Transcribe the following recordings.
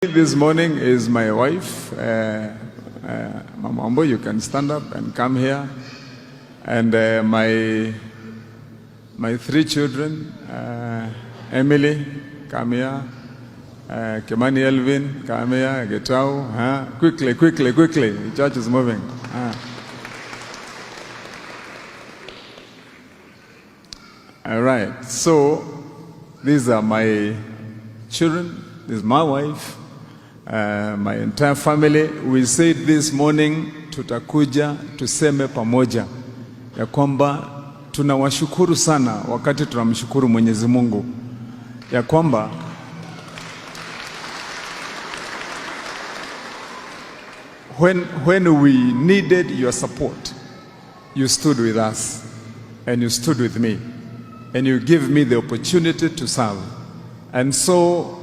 This morning is my wife, Mama Ambo. You can stand up and come here. And my three children, Emily, come here. Kimani, Elvin, come here. Getao, quickly. The church is moving. All right. So these are my children. This is my wife. My entire family. We said this morning tutakuja tuseme pamoja ya kwamba tunawashukuru sana wakati tunamshukuru Mwenyezi Mungu ya kwamba when we needed your support, you stood with us and you stood with me and you give me the opportunity to serve. And so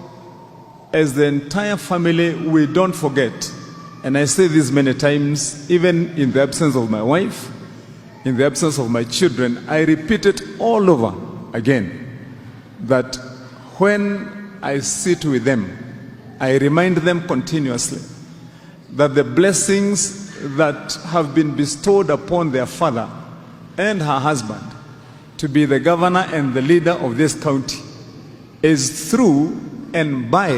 as the entire family, we don't forget, and I say this many times, even in the absence of my wife, in the absence of my children, I repeat it all over again, that when I sit with them, I remind them continuously that the blessings that have been bestowed upon their father and her husband to be the governor and the leader of this county is through and by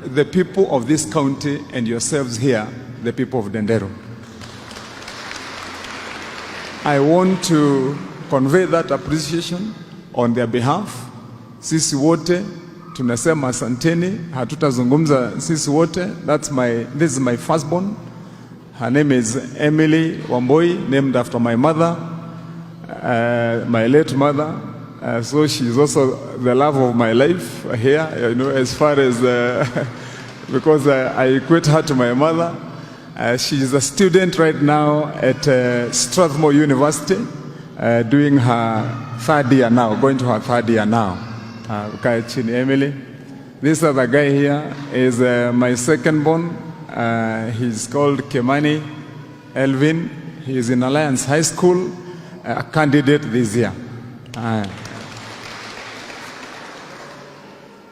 the people of this county and yourselves here, the people of Dendero. I want to convey that appreciation on their behalf. Sisi wote tunasema asanteni, hatutazungumza sisi wote. This is my firstborn. Her name is Emily Wamboi, named after my mother, my late mother. So she is also the love of my life here, you know, as far as, because I equate her to my mother. She is a student right now at Strathmore University, doing her third year now, going to her third year now. Emily. This other guy here is my second born. He's called Kimani, Elvin. He is in Alliance High School, a candidate this year.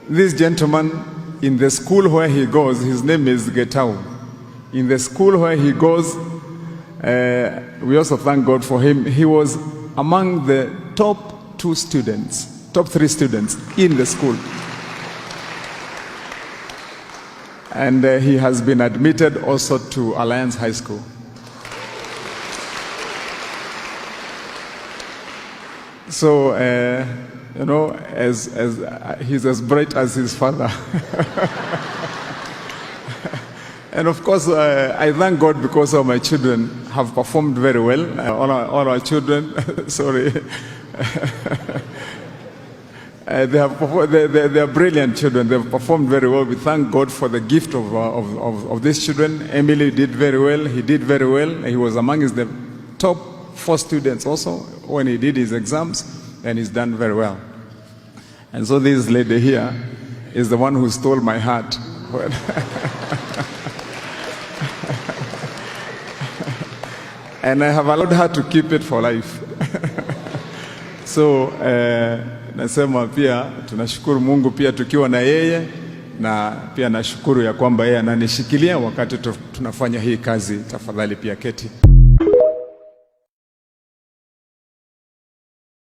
This gentleman, in the school where he goes, his name is Getao. In the school where he goes, we also thank God for him. He was among the top 3 students in the school. And he has been admitted also to Alliance High School. So, you know, as he's as bright as his father. And of course, I thank God because all my children have performed very well. All our children, sorry, they are brilliant children. They have performed very well. We thank God for the gift of these children. Emily did very well. He did very well. He was among the top 4 students also when he did his exams, and he's done very well. And so this lady here is the one who stole my heart. And I have allowed her to keep it for life. So nasema pia tunashukuru Mungu pia tukiwa na yeye, na pia nashukuru ya kwamba yeye ananishikilia wakati tunafanya hii kazi. Tafadhali pia keti.